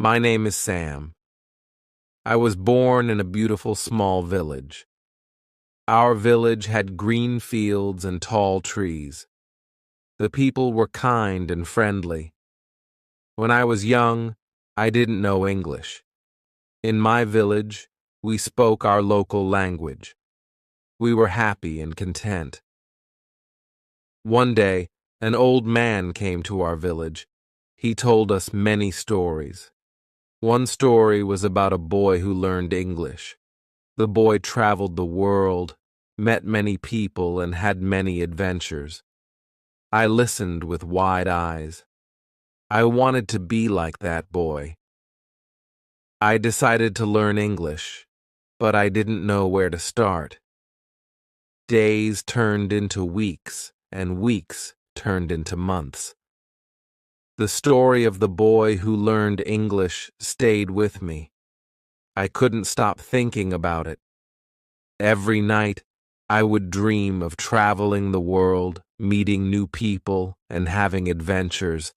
My name is Sam. I was born in a beautiful small village. Our village had green fields and tall trees. The people were kind and friendly. When I was young, I didn't know English. In my village, we spoke our local language. We were happy and content. One day, an old man came to our village. He told us many stories. One story was about a boy who learned English. The boy traveled the world, met many people, and had many adventures. I listened with wide eyes. I wanted to be like that boy. I decided to learn English, but I didn't know where to start. Days turned into weeks, and weeks turned into months. The story of the boy who learned English stayed with me. I couldn't stop thinking about it. Every night, I would dream of traveling the world, meeting new people, and having adventures.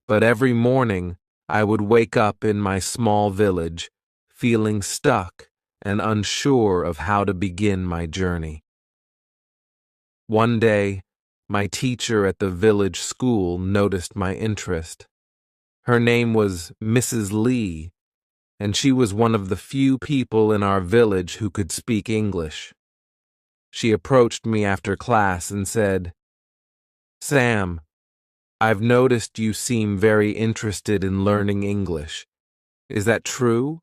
But every morning, I would wake up in my small village, feeling stuck and unsure of how to begin my journey. One day, my teacher at the village school noticed my interest. Her name was Mrs. Lee, and she was one of the few people in our village who could speak English. She approached me after class and said, "Sam, I've noticed you seem very interested in learning English. Is that true?"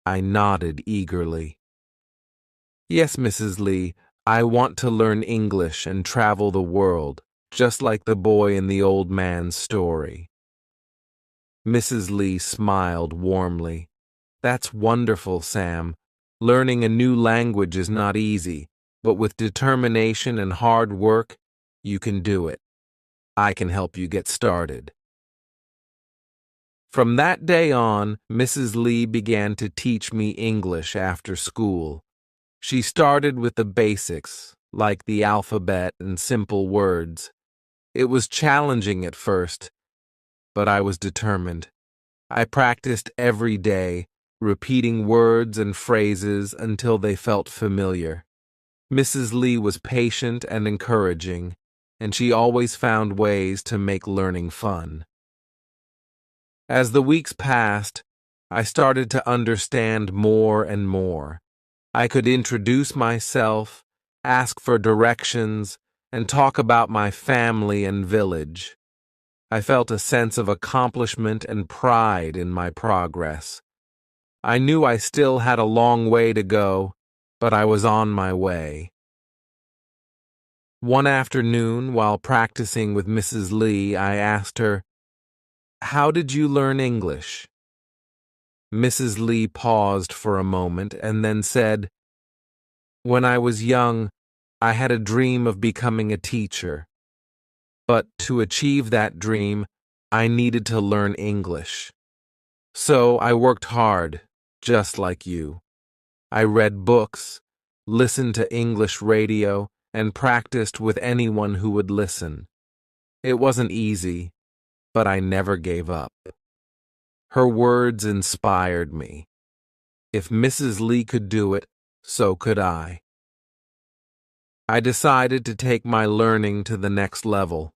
I nodded eagerly. "Yes, Mrs. Lee, I want to learn English and travel the world, just like the boy in the old man's story." Mrs. Lee smiled warmly. "That's wonderful, Sam. Learning a new language is not easy, but with determination and hard work, you can do it. I can help you get started." From that day on, Mrs. Lee began to teach me English after school. She started with the basics, like the alphabet and simple words. It was challenging at first, but I was determined. I practiced every day, repeating words and phrases until they felt familiar. Mrs. Lee was patient and encouraging, and she always found ways to make learning fun. As the weeks passed, I started to understand more and more. I could introduce myself, ask for directions, and talk about my family and village. I felt a sense of accomplishment and pride in my progress. I knew I still had a long way to go, but I was on my way. One afternoon, while practicing with Mrs. Lee, I asked her, "How did you learn English?" Mrs. Lee paused for a moment and then said, "When I was young, I had a dream of becoming a teacher. But to achieve that dream, I needed to learn English. So I worked hard, just like you. I read books, listened to English radio, and practiced with anyone who would listen. It wasn't easy, but I never gave up." Her words inspired me. If Mrs. Lee could do it, so could I. I decided to take my learning to the next level.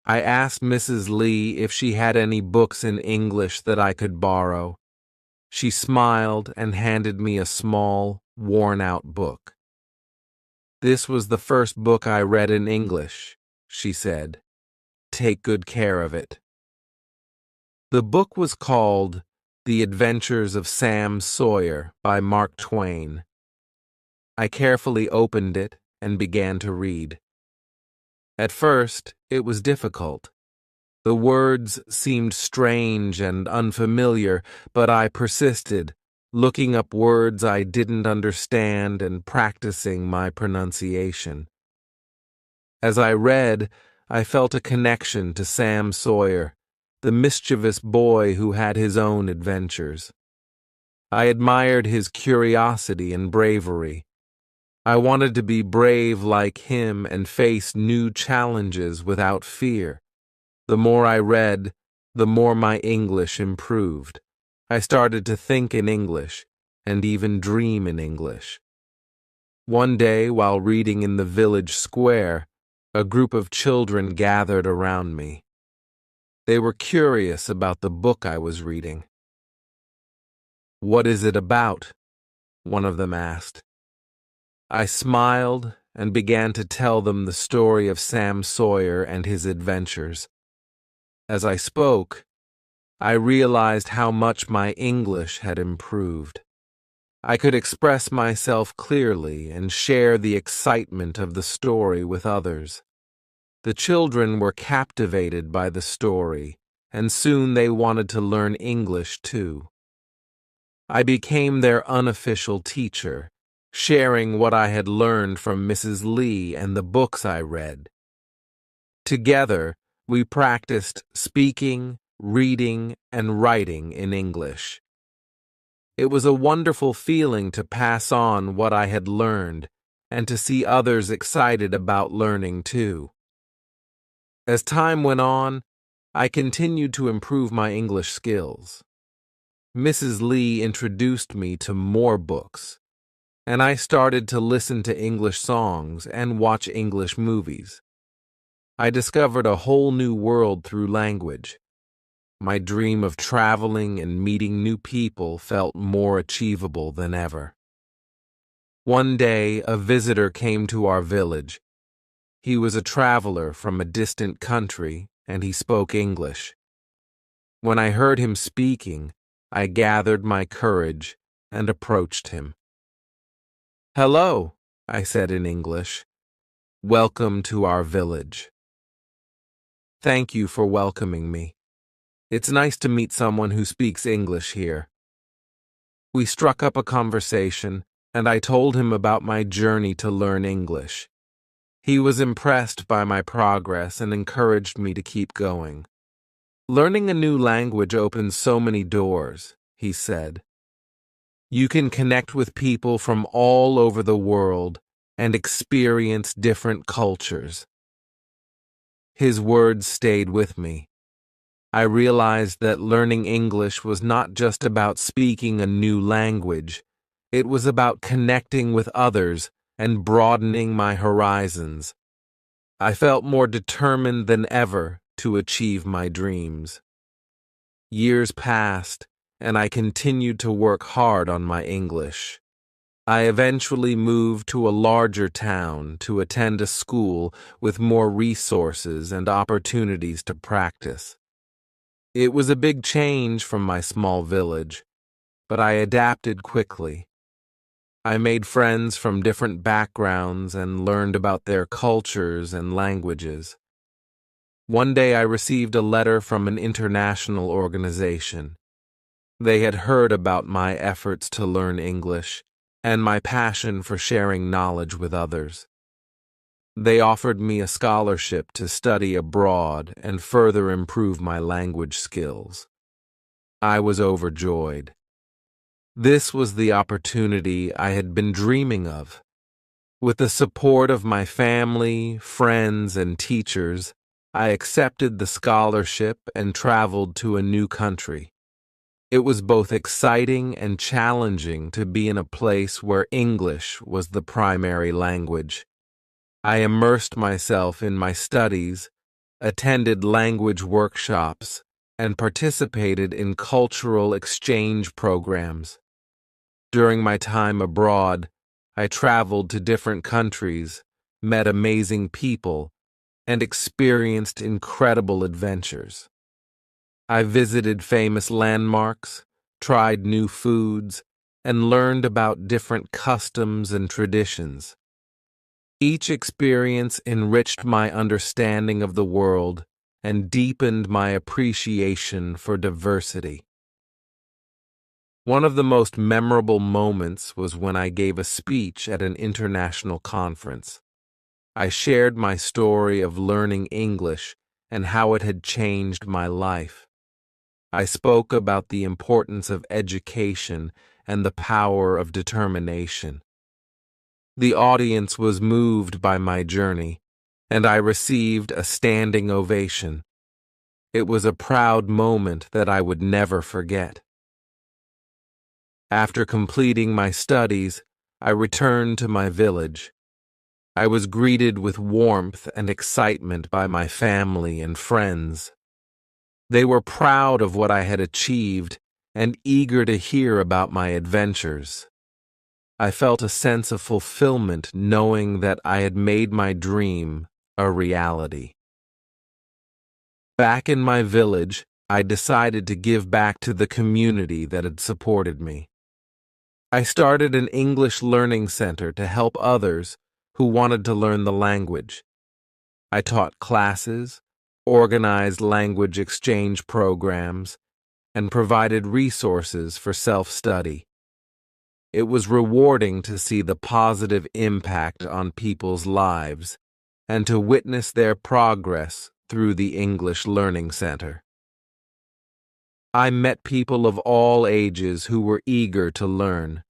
I asked Mrs. Lee if she had any books in English that I could borrow. She smiled and handed me a small, worn-out book. "This was the first book I read in English," she said. "Take good care of it." The book was called The Adventures of Sam Sawyer by Mark Twain. I carefully opened it and began to read. At first, it was difficult. The words seemed strange and unfamiliar, but I persisted, looking up words I didn't understand and practicing my pronunciation. As I read, I felt a connection to Sam Sawyer, the mischievous boy who had his own adventures. I admired his curiosity and bravery. I wanted to be brave like him and face new challenges without fear. The more I read, the more my English improved. I started to think in English and even dream in English. One day, while reading in the village square, a group of children gathered around me. They were curious about the book I was reading. "What is it about?" one of them asked. I smiled and began to tell them the story of Sam Sawyer and his adventures. As I spoke, I realized how much my English had improved. I could express myself clearly and share the excitement of the story with others. The children were captivated by the story, and soon they wanted to learn English too. I became their unofficial teacher, sharing what I had learned from Mrs. Lee and the books I read. Together, we practiced speaking, reading, and writing in English. It was a wonderful feeling to pass on what I had learned and to see others excited about learning too. As time went on, I continued to improve my English skills. Mrs. Lee introduced me to more books, and I started to listen to English songs and watch English movies. I discovered a whole new world through language. My dream of traveling and meeting new people felt more achievable than ever. One day, a visitor came to our village. He was a traveler from a distant country, and he spoke English. When I heard him speaking, I gathered my courage and approached him. "Hello," I said in English. "Welcome to our village." "Thank you for welcoming me. It's nice to meet someone who speaks English here." We struck up a conversation, and I told him about my journey to learn English. He was impressed by my progress and encouraged me to keep going. "Learning a new language opens so many doors," he said. "You can connect with people from all over the world and experience different cultures." His words stayed with me. I realized that learning English was not just about speaking a new language. It was about connecting with others and broadening my horizons. I felt more determined than ever to achieve my dreams. Years passed, and I continued to work hard on my English. I eventually moved to a larger town to attend a school with more resources and opportunities to practice. It was a big change from my small village, but I adapted quickly. I made friends from different backgrounds and learned about their cultures and languages. One day I received a letter from an international organization. They had heard about my efforts to learn English and my passion for sharing knowledge with others. They offered me a scholarship to study abroad and further improve my language skills. I was overjoyed. This was the opportunity I had been dreaming of. With the support of my family, friends, and teachers, I accepted the scholarship and traveled to a new country. It was both exciting and challenging to be in a place where English was the primary language. I immersed myself in my studies, attended language workshops, and participated in cultural exchange programs. During my time abroad, I traveled to different countries, met amazing people, and experienced incredible adventures. I visited famous landmarks, tried new foods, and learned about different customs and traditions. Each experience enriched my understanding of the world and deepened my appreciation for diversity. One of the most memorable moments was when I gave a speech at an international conference. I shared my story of learning English and how it had changed my life. I spoke about the importance of education and the power of determination. The audience was moved by my journey, and I received a standing ovation. It was a proud moment that I would never forget. After completing my studies, I returned to my village. I was greeted with warmth and excitement by my family and friends. They were proud of what I had achieved and eager to hear about my adventures. I felt a sense of fulfillment knowing that I had made my dream a reality. Back in my village, I decided to give back to the community that had supported me. I started an English learning center to help others who wanted to learn the language. I taught classes, organized language exchange programs, and provided resources for self-study. It was rewarding to see the positive impact on people's lives and to witness their progress through the English Learning Center. I met people of all ages who were eager to learn.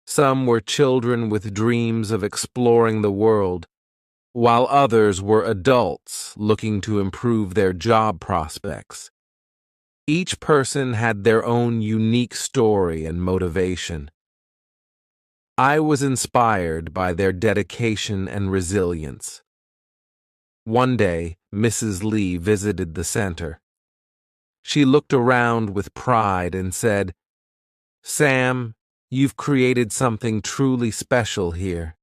Some were children with dreams of exploring the world, while others were adults looking to improve their job prospects. Each person had their own unique story and motivation. I was inspired by their dedication and resilience. One day, Mrs. Lee visited the center. She looked around with pride and said, "Sam, you've created something truly special here.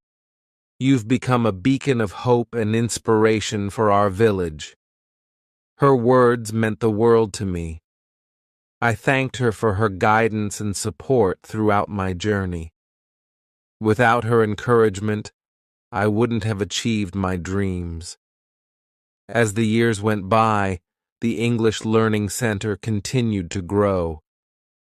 You've become a beacon of hope and inspiration for our village." Her words meant the world to me. I thanked her for her guidance and support throughout my journey. Without her encouragement, I wouldn't have achieved my dreams. As the years went by, the English Learning Center continued to grow.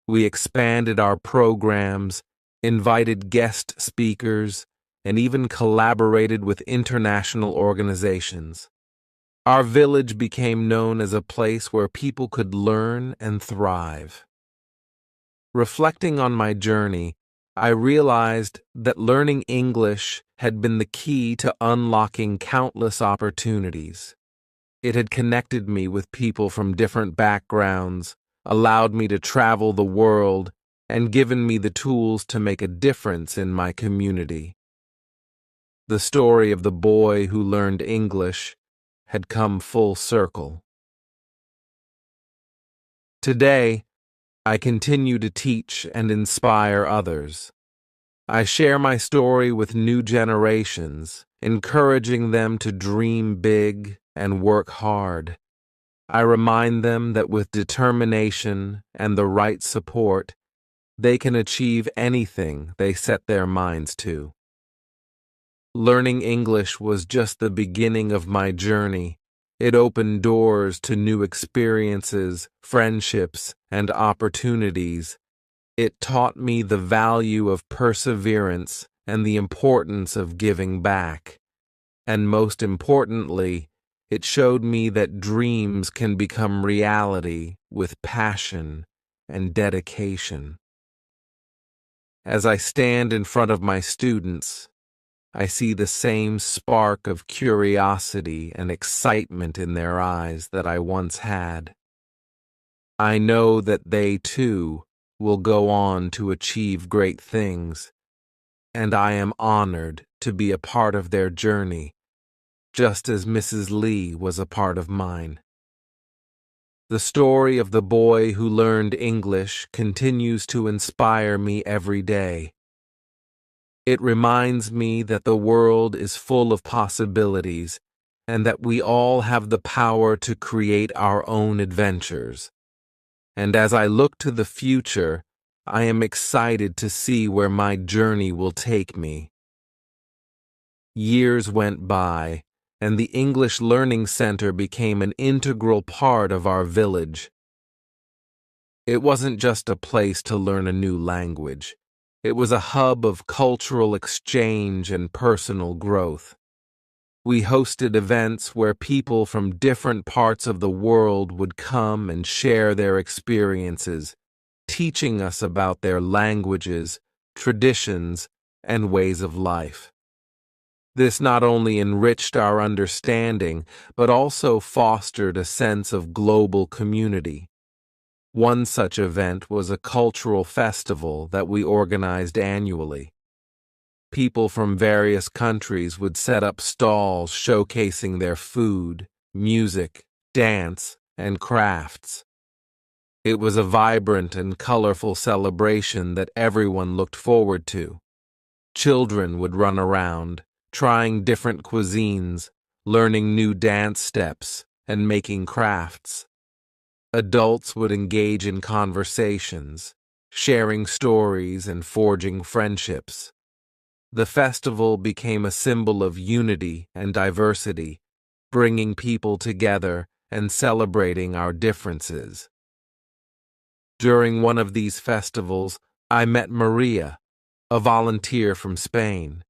We expanded our programs, invited guest speakers, and even collaborated with international organizations. Our village became known as a place where people could learn and thrive. Reflecting on my journey, I realized that learning English had been the key to unlocking countless opportunities. It had connected me with people from different backgrounds, allowed me to travel the world, and given me the tools to make a difference in my community. The story of the boy who learned English had come full circle. Today, I continue to teach and inspire others. I share my story with new generations, encouraging them to dream big and work hard. I remind them that with determination and the right support, they can achieve anything they set their minds to. Learning English was just the beginning of my journey. It opened doors to new experiences, friendships, and opportunities. It taught me the value of perseverance and the importance of giving back. And most importantly, it showed me that dreams can become reality with passion and dedication. As I stand in front of my students, I see the same spark of curiosity and excitement in their eyes that I once had. I know that they, too, will go on to achieve great things, and I am honored to be a part of their journey, just as Mrs. Lee was a part of mine. The story of the boy who learned English continues to inspire me every day. It reminds me that the world is full of possibilities and that we all have the power to create our own adventures. And as I look to the future, I am excited to see where my journey will take me. Years went by, and the English Learning Center became an integral part of our village. It wasn't just a place to learn a new language. It was a hub of cultural exchange and personal growth. We hosted events where people from different parts of the world would come and share their experiences, teaching us about their languages, traditions, and ways of life. This not only enriched our understanding, but also fostered a sense of global community. One such event was a cultural festival that we organized annually. People from various countries would set up stalls showcasing their food, music, dance, and crafts. It was a vibrant and colorful celebration that everyone looked forward to. Children would run around, trying different cuisines, learning new dance steps, and making crafts. Adults would engage in conversations, sharing stories and forging friendships. The festival became a symbol of unity and diversity, bringing people together and celebrating our differences. During one of these festivals, I met Maria, a volunteer from Spain.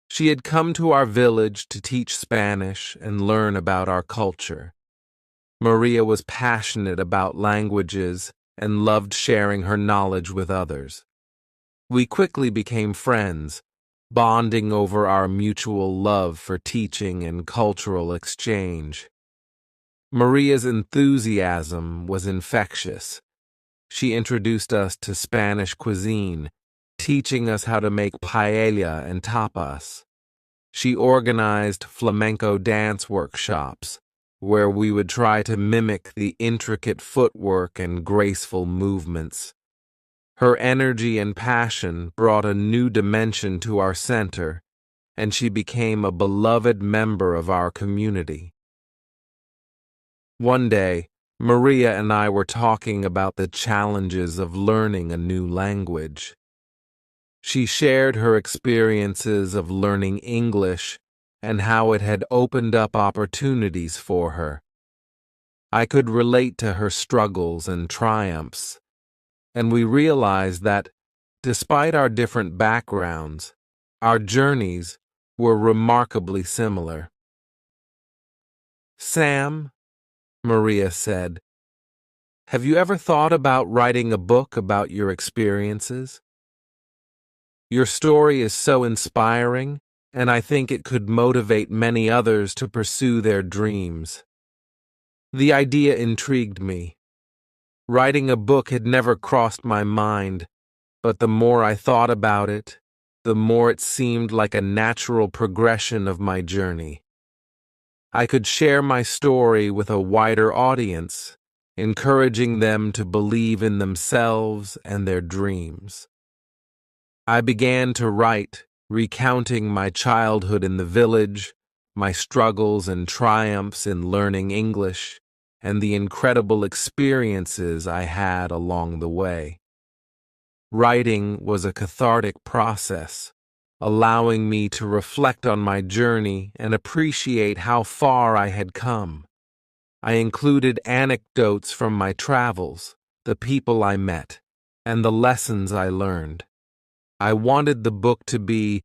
She had come to our village to teach Spanish and learn about our culture. Maria was passionate about languages and loved sharing her knowledge with others. We quickly became friends, bonding over our mutual love for teaching and cultural exchange. Maria's enthusiasm was infectious. She introduced us to Spanish cuisine, teaching us how to make paella and tapas. She organized flamenco dance workshops, where we would try to mimic the intricate footwork and graceful movements. Her energy and passion brought a new dimension to our center, and she became a beloved member of our community. One day, Maria and I were talking about the challenges of learning a new language. She shared her experiences of learning English and how it had opened up opportunities for her. I could relate to her struggles and triumphs, and we realized that, despite our different backgrounds, our journeys were remarkably similar. "Sam," Maria said, "have you ever thought about writing a book about your experiences? Your story is so inspiring, and I think it could motivate many others to pursue their dreams." The idea intrigued me. Writing a book had never crossed my mind, but the more I thought about it, the more it seemed like a natural progression of my journey. I could share my story with a wider audience, encouraging them to believe in themselves and their dreams. I began to write, recounting my childhood in the village, my struggles and triumphs in learning English, and the incredible experiences I had along the way. Writing was a cathartic process, allowing me to reflect on my journey and appreciate how far I had come. I included anecdotes from my travels, the people I met, and the lessons I learned. I wanted the book to be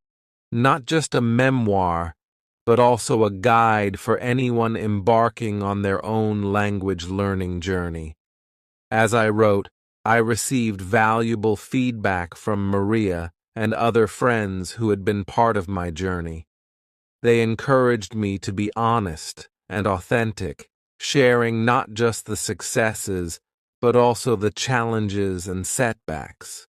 not just a memoir, but also a guide for anyone embarking on their own language learning journey. As I wrote, I received valuable feedback from Maria and other friends who had been part of my journey. They encouraged me to be honest and authentic, sharing not just the successes, but also the challenges and setbacks.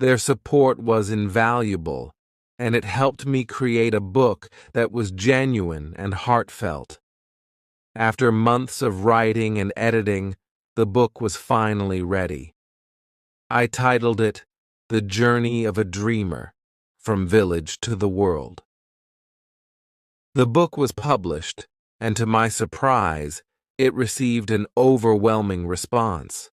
Their support was invaluable, and it helped me create a book that was genuine and heartfelt. After months of writing and editing, the book was finally ready. I titled it The Journey of a Dreamer, From Village to the World. The book was published, and to my surprise, it received an overwhelming response.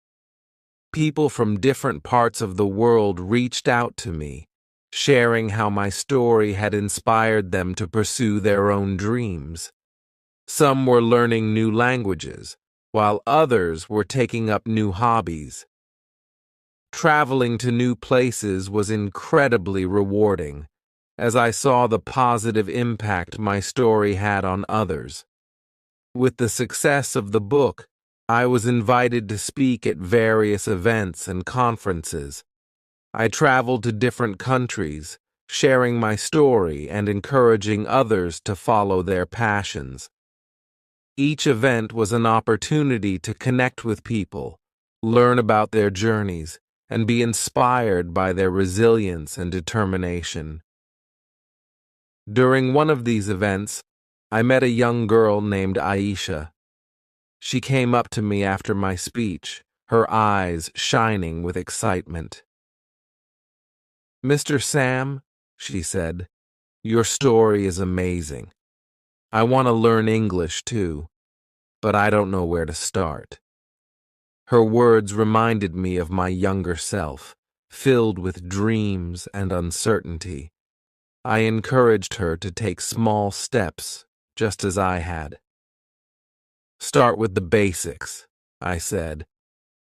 People from different parts of the world reached out to me, sharing how my story had inspired them to pursue their own dreams. Some were learning new languages, while others were taking up new hobbies. Traveling to new places was incredibly rewarding, as I saw the positive impact my story had on others. With the success of the book, I was invited to speak at various events and conferences. I traveled to different countries, sharing my story and encouraging others to follow their passions. Each event was an opportunity to connect with people, learn about their journeys, and be inspired by their resilience and determination. During one of these events, I met a young girl named Aisha. She came up to me after my speech, her eyes shining with excitement. "Mr. Sam," she said, "your story is amazing. I want to learn English too, but I don't know where to start." Her words reminded me of my younger self, filled with dreams and uncertainty. I encouraged her to take small steps, just as I had. "Start with the basics," I said.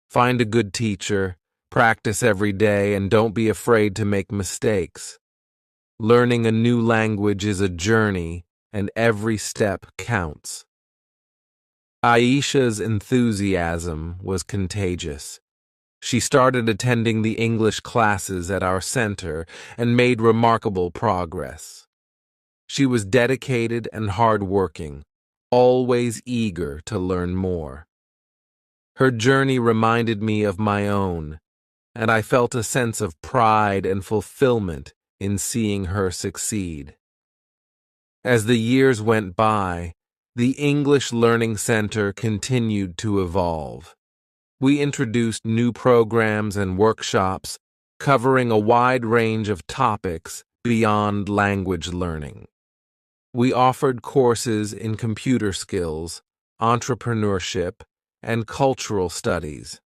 "Find a good teacher, practice every day, and don't be afraid to make mistakes. Learning a new language is a journey, and every step counts." Aisha's enthusiasm was contagious. She started attending the English classes at our center and made remarkable progress. She was dedicated and hardworking, always eager to learn more. Her journey reminded me of my own, and I felt a sense of pride and fulfillment in seeing her succeed. As the years went by, the English Learning Center continued to evolve. We introduced new programs and workshops covering a wide range of topics beyond language learning. We offered courses in computer skills, entrepreneurship, and cultural studies.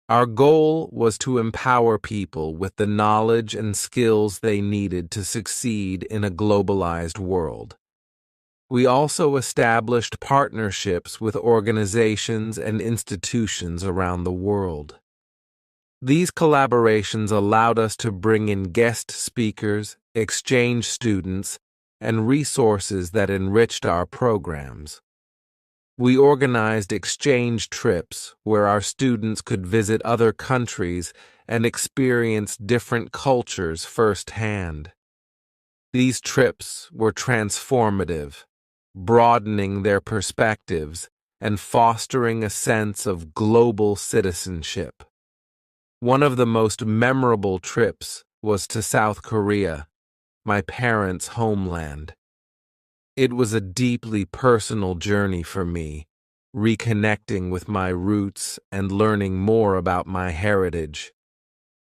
Our goal was to empower people with the knowledge and skills they needed to succeed in a globalized world. We also established partnerships with organizations and institutions around the world. These collaborations allowed us to bring in guest speakers, exchange students, and resources that enriched our programs. We organized exchange trips where our students could visit other countries and experience different cultures firsthand. These trips were transformative, broadening their perspectives and fostering a sense of global citizenship. One of the most memorable trips was to South Korea, my parents' homeland. It was a deeply personal journey for me, reconnecting with my roots and learning more about my heritage.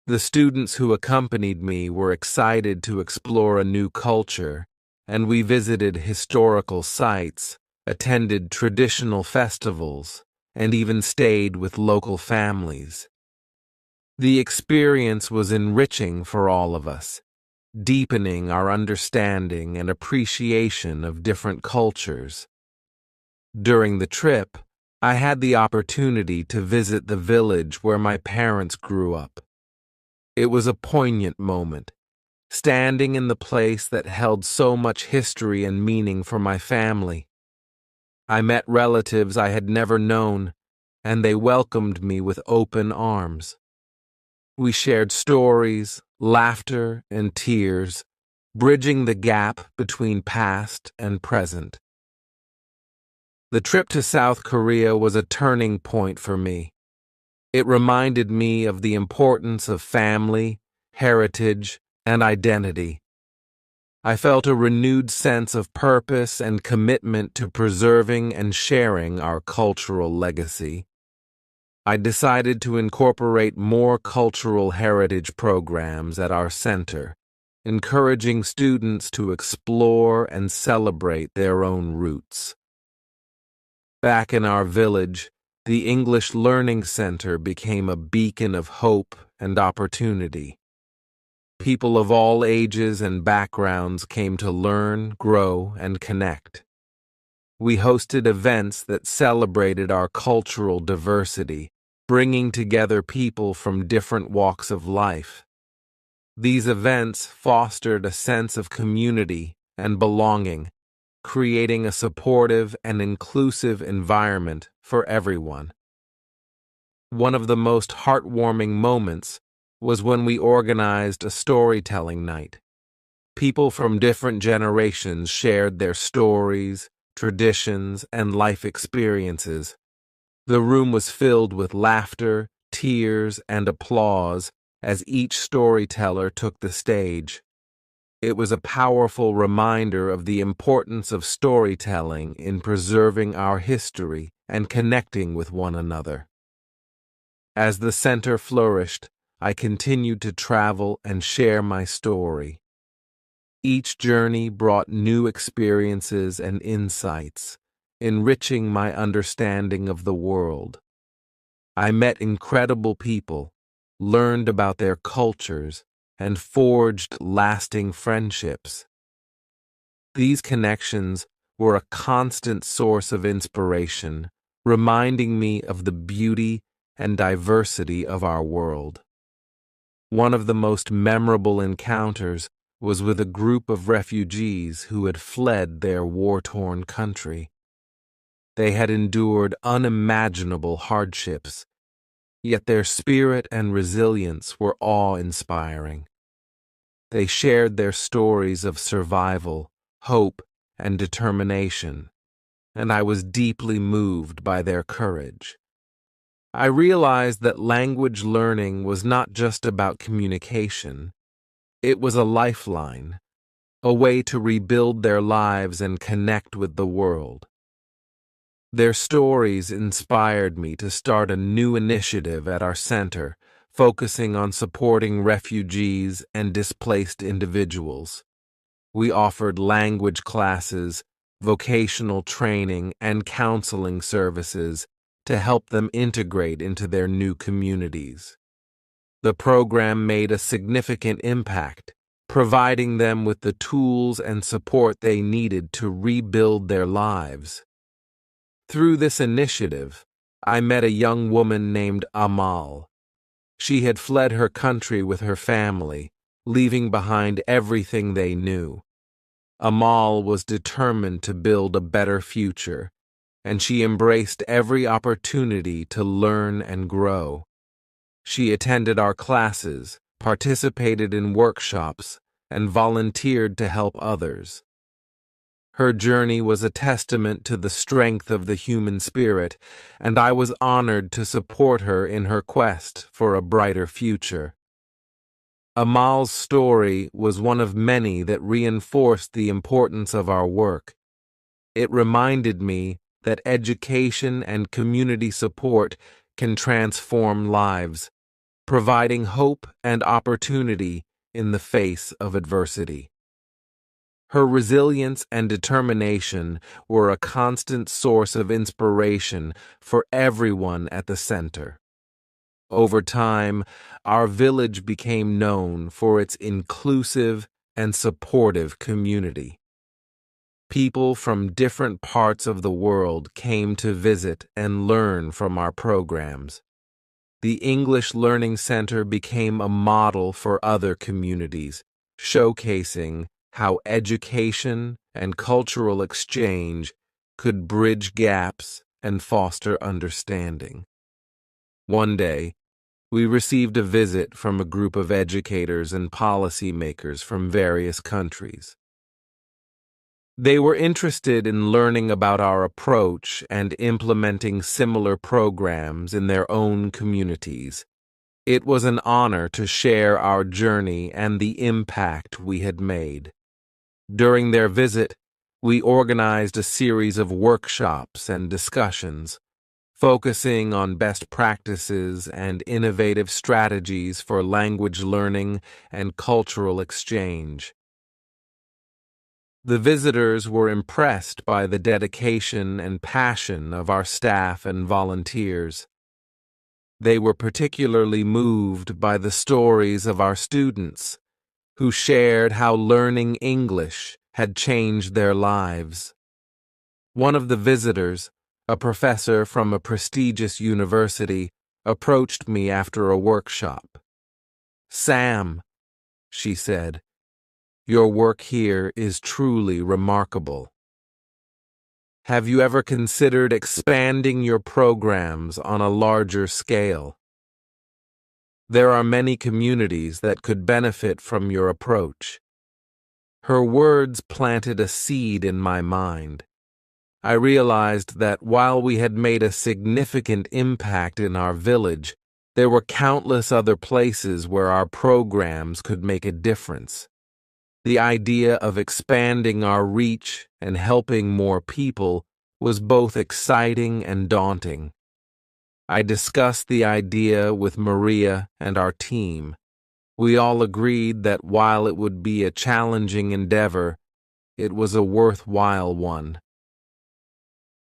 The students who accompanied me were excited to explore a new culture, and we visited historical sites, attended traditional festivals, and even stayed with local families. The experience was enriching for all of us, deepening our understanding and appreciation of different cultures. During the trip, I had the opportunity to visit the village where my parents grew up. It was a poignant moment, standing in the place that held so much history and meaning for my family. I met relatives I had never known, and they welcomed me with open arms. We shared stories, laughter, and tears, bridging the gap between past and present. The trip to South Korea was a turning point for me. It reminded me of the importance of family, heritage, and identity. I felt a renewed sense of purpose and commitment to preserving and sharing our cultural legacy. I decided to incorporate more cultural heritage programs at our center, encouraging students to explore and celebrate their own roots. Back in our village, the English Learning Center became a beacon of hope and opportunity. People of all ages and backgrounds came to learn, grow, and connect. We hosted events that celebrated our cultural diversity, bringing together people from different walks of life. These events fostered a sense of community and belonging, creating a supportive and inclusive environment for everyone. One of the most heartwarming moments was when we organized a storytelling night. People from different generations shared their stories, traditions, and life experiences. The room was filled with laughter, tears, and applause as each storyteller took the stage. It was a powerful reminder of the importance of storytelling in preserving our history and connecting with one another. As the center flourished, I continued to travel and share my story. Each journey brought new experiences and insights, enriching my understanding of the world. I met incredible people, learned about their cultures, and forged lasting friendships. These connections were a constant source of inspiration, reminding me of the beauty and diversity of our world. One of the most memorable encounters was with a group of refugees who had fled their war-torn country. They had endured unimaginable hardships, yet their spirit and resilience were awe-inspiring. They shared their stories of survival, hope, and determination, and I was deeply moved by their courage. I realized that language learning was not just about communication. It was a lifeline, a way to rebuild their lives and connect with the world. Their stories inspired me to start a new initiative at our center, focusing on supporting refugees and displaced individuals. We offered language classes, vocational training, and counseling services to help them integrate into their new communities. The program made a significant impact, providing them with the tools and support they needed to rebuild their lives. Through this initiative, I met a young woman named Amal. She had fled her country with her family, leaving behind everything they knew. Amal was determined to build a better future, and she embraced every opportunity to learn and grow. She attended our classes, participated in workshops, and volunteered to help others. Her journey was a testament to the strength of the human spirit, and I was honored to support her in her quest for a brighter future. Amal's story was one of many that reinforced the importance of our work. It reminded me that education and community support can transform lives, providing hope and opportunity in the face of adversity. Her resilience and determination were a constant source of inspiration for everyone at the center. Over time, our village became known for its inclusive and supportive community. People from different parts of the world came to visit and learn from our programs. The English Learning Center became a model for other communities, showcasing how education and cultural exchange could bridge gaps and foster understanding. One day, we received a visit from a group of educators and policymakers from various countries. They were interested in learning about our approach and implementing similar programs in their own communities. It was an honor to share our journey and the impact we had made. During their visit, we organized a series of workshops and discussions, focusing on best practices and innovative strategies for language learning and cultural exchange. The visitors were impressed by the dedication and passion of our staff and volunteers. They were particularly moved by the stories of our students, who shared how learning English had changed their lives. One of the visitors, a professor from a prestigious university, approached me after a workshop. "Sam," she said, "your work here is truly remarkable. Have you ever considered expanding your programs on a larger scale?" There are many communities that could benefit from your approach." Her words planted a seed in my mind. I realized that while we had made a significant impact in our village, there were countless other places where our programs could make a difference. The idea of expanding our reach and helping more people was both exciting and daunting. I discussed the idea with Maria and our team. We all agreed that while it would be a challenging endeavor, it was a worthwhile one.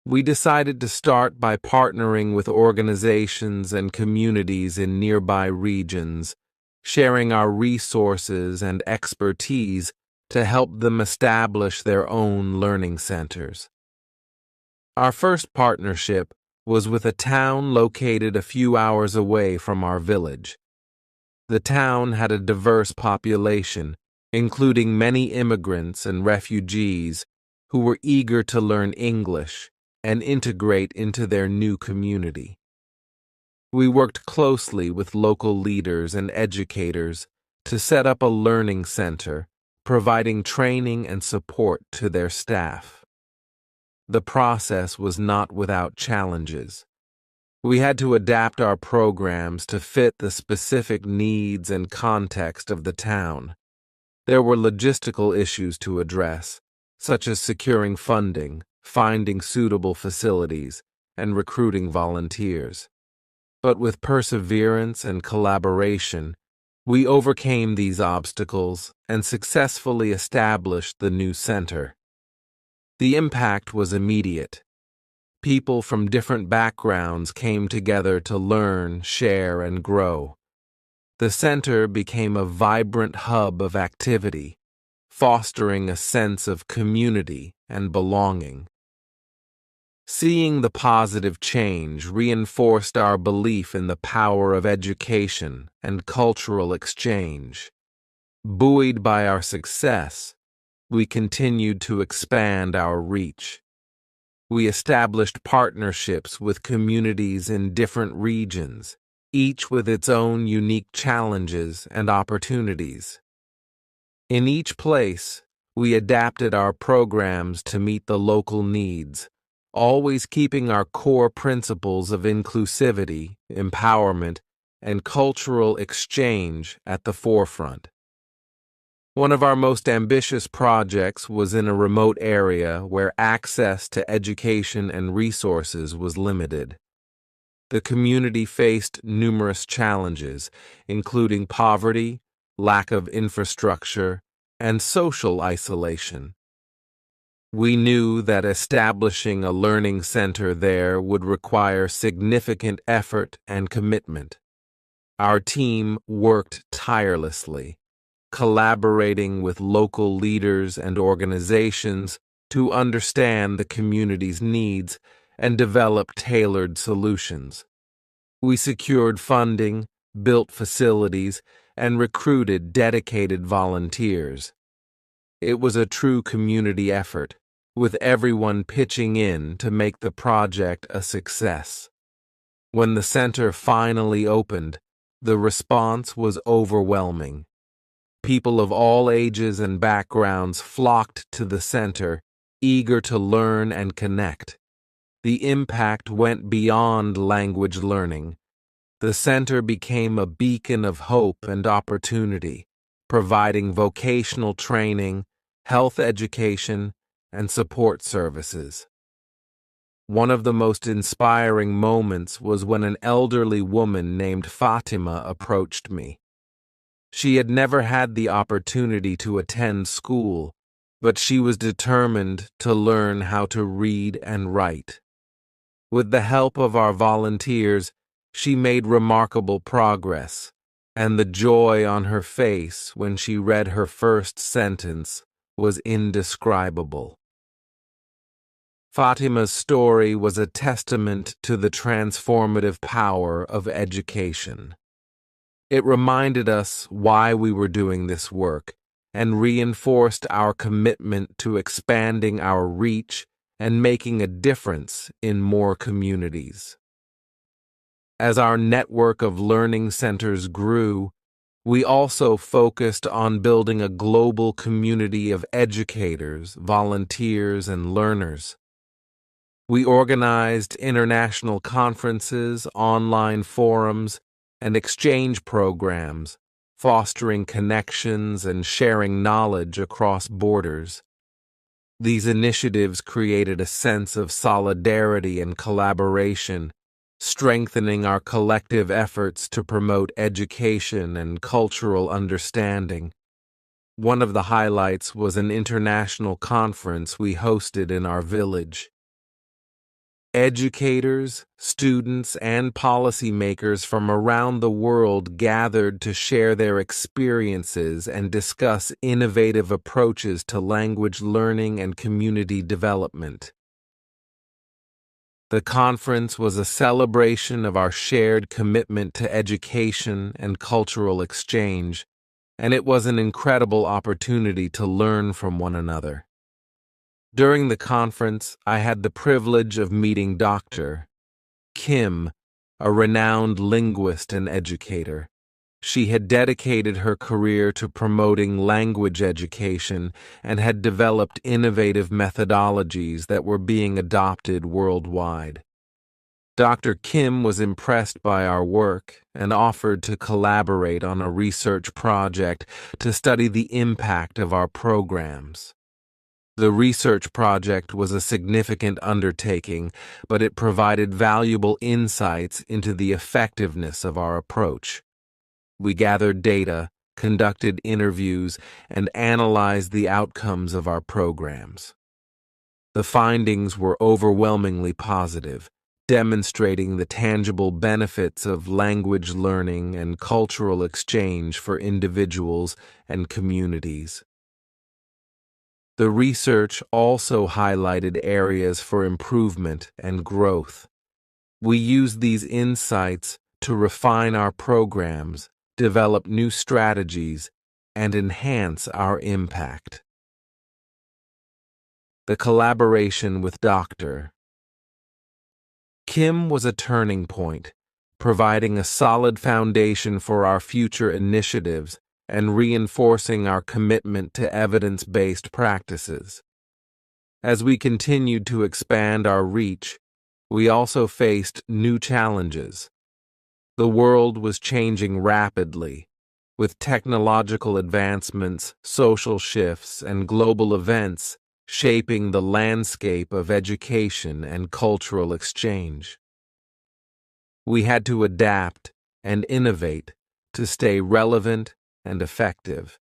We decided to start by partnering with organizations and communities in nearby regions, sharing our resources and expertise to help them establish their own learning centers. Our first partnership was with a town located a few hours away from our village. The town had a diverse population, including many immigrants and refugees who were eager to learn English and integrate into their new community. We worked closely with local leaders and educators to set up a learning center, providing training and support to their staff. The process was not without challenges. We had to adapt our programs to fit the specific needs and context of the town. There were logistical issues to address, such as securing funding, finding suitable facilities, and recruiting volunteers. But with perseverance and collaboration, we overcame these obstacles and successfully established the new center. The impact was immediate. People from different backgrounds came together to learn, share, and grow. The center became a vibrant hub of activity, fostering a sense of community and belonging. Seeing the positive change reinforced our belief in the power of education and cultural exchange. Buoyed by our success, we continued to expand our reach. We established partnerships with communities in different regions, each with its own unique challenges and opportunities. In each place, we adapted our programs to meet the local needs, always keeping our core principles of inclusivity, empowerment, and cultural exchange at the forefront. One of our most ambitious projects was in a remote area where access to education and resources was limited. The community faced numerous challenges, including poverty, lack of infrastructure, and social isolation. We knew that establishing a learning center there would require significant effort and commitment. Our team worked tirelessly, collaborating with local leaders and organizations to understand the community's needs and develop tailored solutions. We secured funding, built facilities, and recruited dedicated volunteers. It was a true community effort, with everyone pitching in to make the project a success. When the center finally opened, the response was overwhelming. People of all ages and backgrounds flocked to the center, eager to learn and connect. The impact went beyond language learning. The center became a beacon of hope and opportunity, providing vocational training, health education, and support services. One of the most inspiring moments was when an elderly woman named Fatima approached me. She had never had the opportunity to attend school, but she was determined to learn how to read and write. With the help of our volunteers, she made remarkable progress, and the joy on her face when she read her first sentence was indescribable. Fatima's story was a testament to the transformative power of education. It reminded us why we were doing this work and reinforced our commitment to expanding our reach and making a difference in more communities. As our network of learning centers grew, we also focused on building a global community of educators, volunteers, and learners. We organized international conferences, online forums, and exchange programs, fostering connections and sharing knowledge across borders. These initiatives created a sense of solidarity and collaboration, strengthening our collective efforts to promote education and cultural understanding. One of the highlights was an international conference we hosted in our village. Educators, students, and policymakers from around the world gathered to share their experiences and discuss innovative approaches to language learning and community development. The conference was a celebration of our shared commitment to education and cultural exchange, and it was an incredible opportunity to learn from one another. During the conference, I had the privilege of meeting Dr. Kim, a renowned linguist and educator. She had dedicated her career to promoting language education and had developed innovative methodologies that were being adopted worldwide. Dr. Kim was impressed by our work and offered to collaborate on a research project to study the impact of our programs. The research project was a significant undertaking, but it provided valuable insights into the effectiveness of our approach. We gathered data, conducted interviews, and analyzed the outcomes of our programs. The findings were overwhelmingly positive, demonstrating the tangible benefits of language learning and cultural exchange for individuals and communities. The research also highlighted areas for improvement and growth. We used these insights to refine our programs, develop new strategies, and enhance our impact. The collaboration with Dr. Kim was a turning point, providing a solid foundation for our future initiatives and reinforcing our commitment to evidence-based practices. As we continued to expand our reach, we also faced new challenges. The world was changing rapidly, with technological advancements, social shifts, and global events shaping the landscape of education and cultural exchange. We had to adapt and innovate to stay relevant and effective.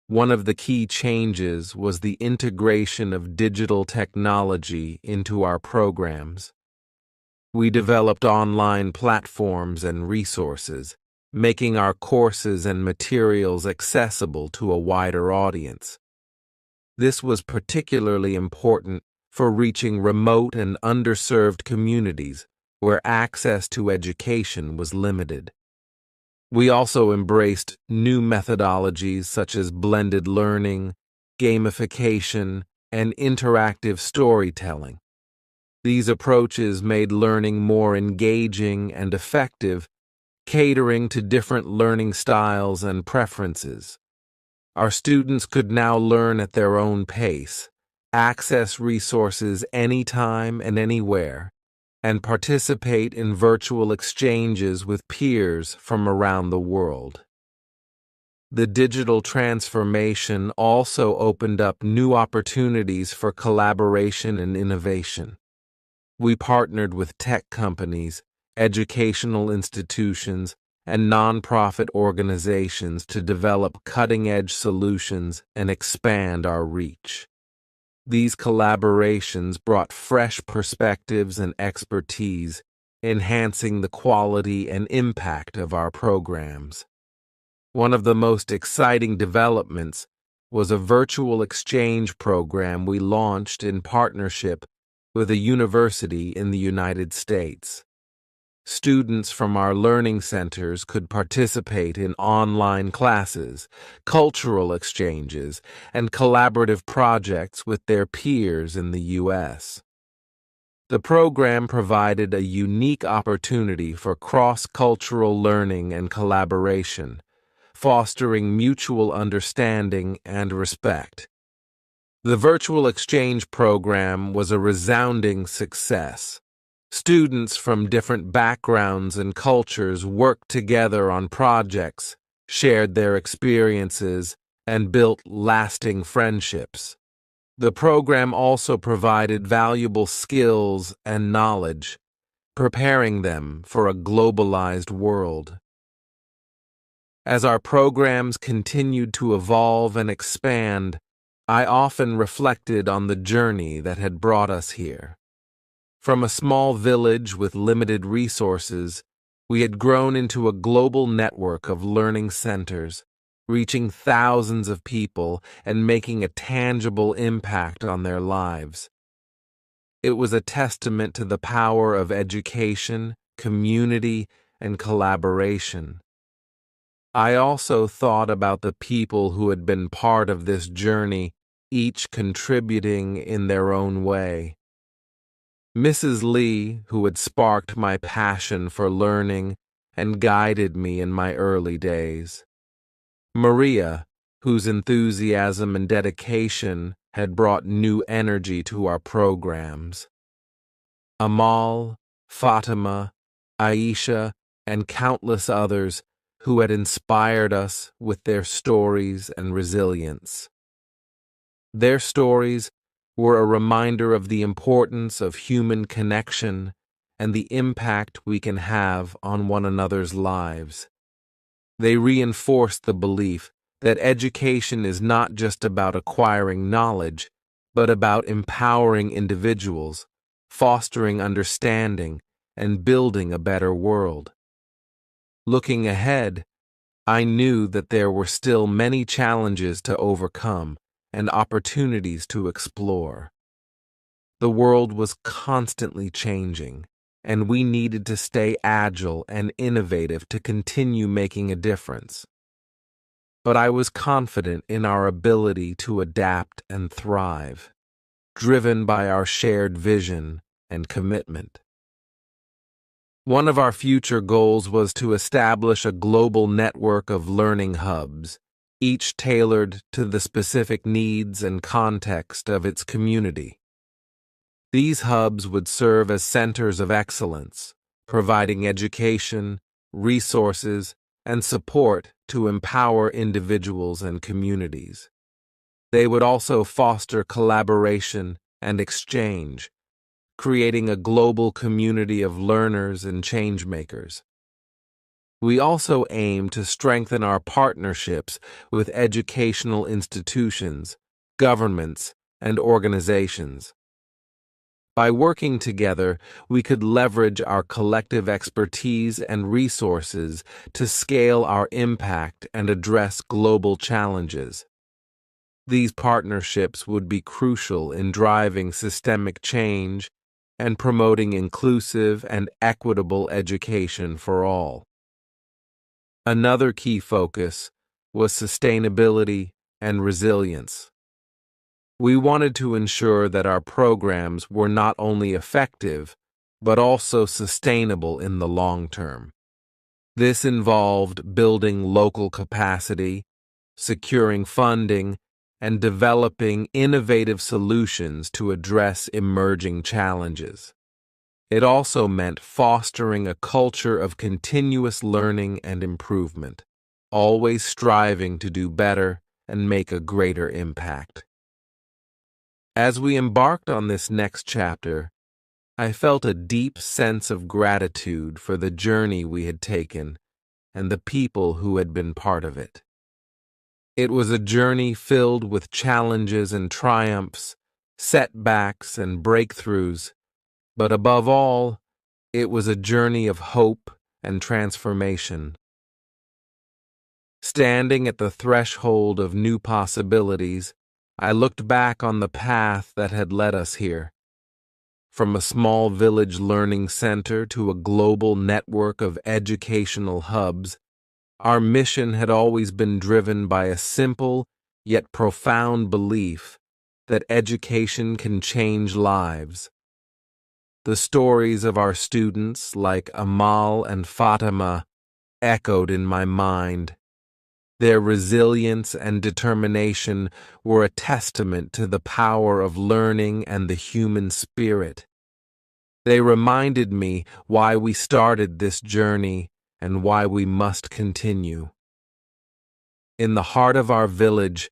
One of the key changes was the integration of digital technology into our programs. We developed online platforms and resources, making our courses and materials accessible to a wider audience. This was particularly important for reaching remote and underserved communities where access to education was limited. We also embraced new methodologies such as blended learning, gamification, and interactive storytelling. These approaches made learning more engaging and effective, catering to different learning styles and preferences. Our students could now learn at their own pace, access resources anytime and anywhere, and participate in virtual exchanges with peers from around the world. The digital transformation also opened up new opportunities for collaboration and innovation. We partnered with tech companies, educational institutions, and nonprofit organizations to develop cutting-edge solutions and expand our reach. These collaborations brought fresh perspectives and expertise, enhancing the quality and impact of our programs. One of the most exciting developments was a virtual exchange program we launched in partnership with a university in the United States. Students from our learning centers could participate in online classes, cultural exchanges, and collaborative projects with their peers in the U.S. The program provided a unique opportunity for cross-cultural learning and collaboration, fostering mutual understanding and respect. The virtual exchange program was a resounding success. Students from different backgrounds and cultures worked together on projects, shared their experiences, and built lasting friendships. The program also provided valuable skills and knowledge, preparing them for a globalized world. As our programs continued to evolve and expand, I often reflected on the journey that had brought us here. From a small village with limited resources, we had grown into a global network of learning centers, reaching thousands of people and making a tangible impact on their lives. It was a testament to the power of education, community, and collaboration. I also thought about the people who had been part of this journey, each contributing in their own way. Mrs. Lee, who had sparked my passion for learning and guided me in my early days. Maria, whose enthusiasm and dedication had brought new energy to our programs. Amal, Fatima, Aisha, and countless others who had inspired us with their stories and resilience. Their stories were a reminder of the importance of human connection and the impact we can have on one another's lives. They reinforced the belief that education is not just about acquiring knowledge, but about empowering individuals, fostering understanding, and building a better world. Looking ahead, I knew that there were still many challenges to overcome and opportunities to explore. The world was constantly changing, and we needed to stay agile and innovative to continue making a difference. But I was confident in our ability to adapt and thrive, driven by our shared vision and commitment. One of our future goals was to establish a global network of learning hubs, each tailored to the specific needs and context of its community. These hubs would serve as centers of excellence, providing education, resources, and support to empower individuals and communities. They would also foster collaboration and exchange, creating a global community of learners and changemakers. We also aim to strengthen our partnerships with educational institutions, governments, and organizations. By working together, we could leverage our collective expertise and resources to scale our impact and address global challenges. These partnerships would be crucial in driving systemic change and promoting inclusive and equitable education for all. Another key focus was sustainability and resilience. We wanted to ensure that our programs were not only effective, but also sustainable in the long term. This involved building local capacity, securing funding, and developing innovative solutions to address emerging challenges. It also meant fostering a culture of continuous learning and improvement, always striving to do better and make a greater impact. As we embarked on this next chapter, I felt a deep sense of gratitude for the journey we had taken and the people who had been part of it. It was a journey filled with challenges and triumphs, setbacks and breakthroughs, but above all, it was a journey of hope and transformation. Standing at the threshold of new possibilities, I looked back on the path that had led us here. From a small village learning center to a global network of educational hubs, our mission had always been driven by a simple yet profound belief that education can change lives. the stories of our students like Amal and Fatima echoed in my mind. Their resilience and determination were a testament to the power of learning and the human spirit. They reminded me why we started this journey and why we must continue. In the heart of our village,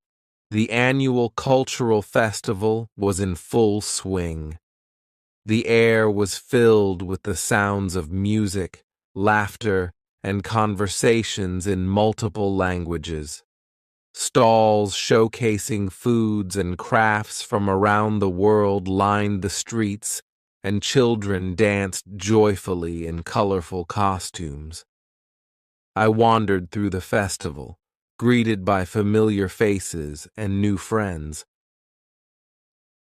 the annual cultural festival was in full swing. The air was filled with the sounds of music, laughter, and conversations in multiple languages. Stalls showcasing foods and crafts from around the world lined the streets, and children danced joyfully in colorful costumes. I wandered through the festival, greeted by familiar faces and new friends.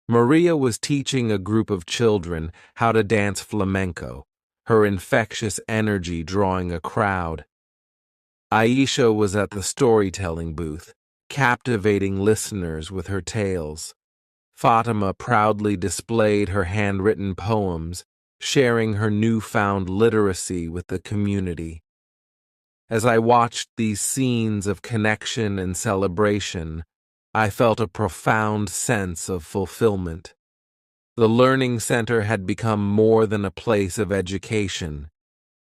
Maria was teaching a group of children how to dance flamenco, her infectious energy drawing a crowd. Aisha was at the storytelling booth, captivating listeners with her tales. Fatima proudly displayed her handwritten poems, sharing her newfound literacy with the community. As I watched these scenes of connection and celebration, I felt a profound sense of fulfillment. The Learning Center had become more than a place of education.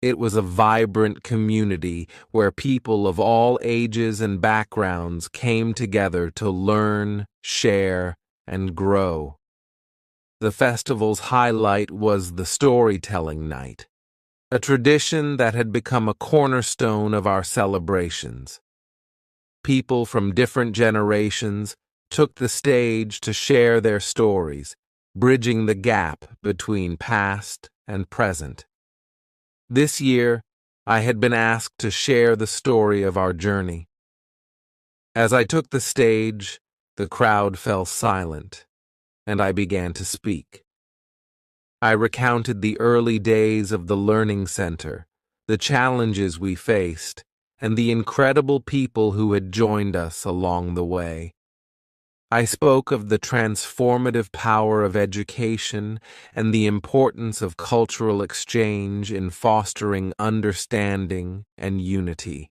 It was a vibrant community where people of all ages and backgrounds came together to learn, share, and grow. The festival's highlight was the storytelling night, a tradition that had become a cornerstone of our celebrations. People from different generations took the stage to share their stories, bridging the gap between past and present. This year, I had been asked to share the story of our journey. As I took the stage, the crowd fell silent, and I began to speak. I recounted the early days of the Learning Center, the challenges we faced, and the incredible people who had joined us along the way. I spoke of the transformative power of education and the importance of cultural exchange in fostering understanding and unity.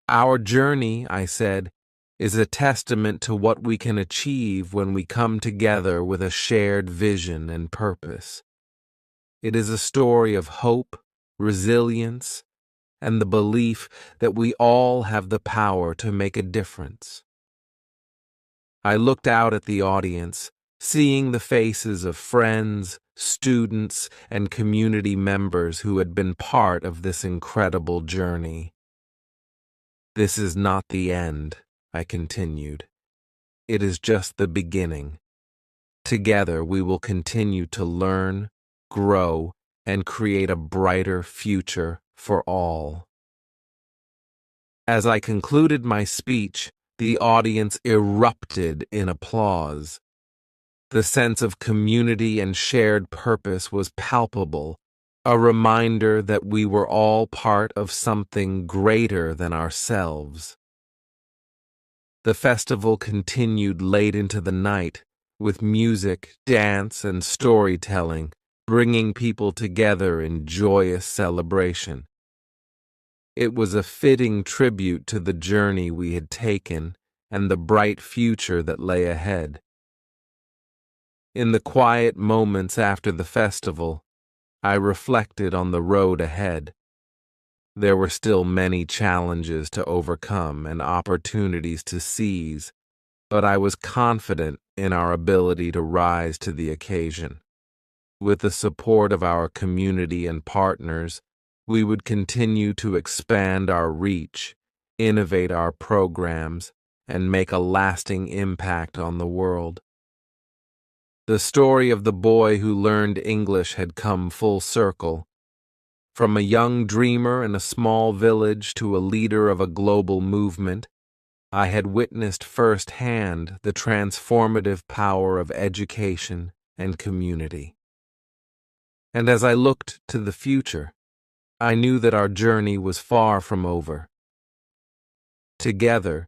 Our journey, I said, is a testament to what we can achieve when we come together with a shared vision and purpose. It is a story of hope, resilience, and the belief that we all have the power to make a difference. I looked out at the audience, seeing the faces of friends, students, and community members who had been part of this incredible journey. This is not the end, I continued. It is just the beginning. Together we will continue to learn, grow, and create a brighter future for all. As I concluded my speech, the audience erupted in applause. The sense of community and shared purpose was palpable, a reminder that we were all part of something greater than ourselves. The festival continued late into the night, with music, dance, and storytelling, bringing people together in joyous celebration. It was a fitting tribute to the journey we had taken and the bright future that lay ahead. In the quiet moments after the festival, I reflected on the road ahead. There were still many challenges to overcome and opportunities to seize, but I was confident in our ability to rise to the occasion. With the support of our community and partners, we would continue to expand our reach, innovate our programs, and make a lasting impact on the world. The story of the boy who learned English had come full circle. From a young dreamer in a small village to a leader of a global movement, I had witnessed firsthand the transformative power of education and community. And as I looked to the future, I knew that our journey was far from over. Together,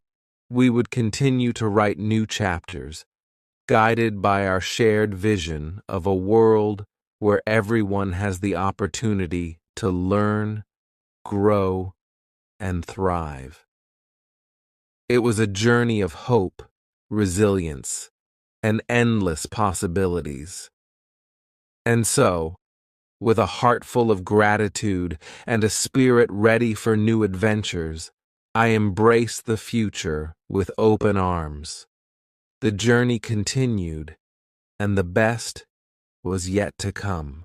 we would continue to write new chapters, guided by our shared vision of a world where everyone has the opportunity to learn, grow, and thrive. It was a journey of hope, resilience, and endless possibilities. And so, with a heart full of gratitude and a spirit ready for new adventures, I embrace the future with open arms. The journey continued, and the best was yet to come.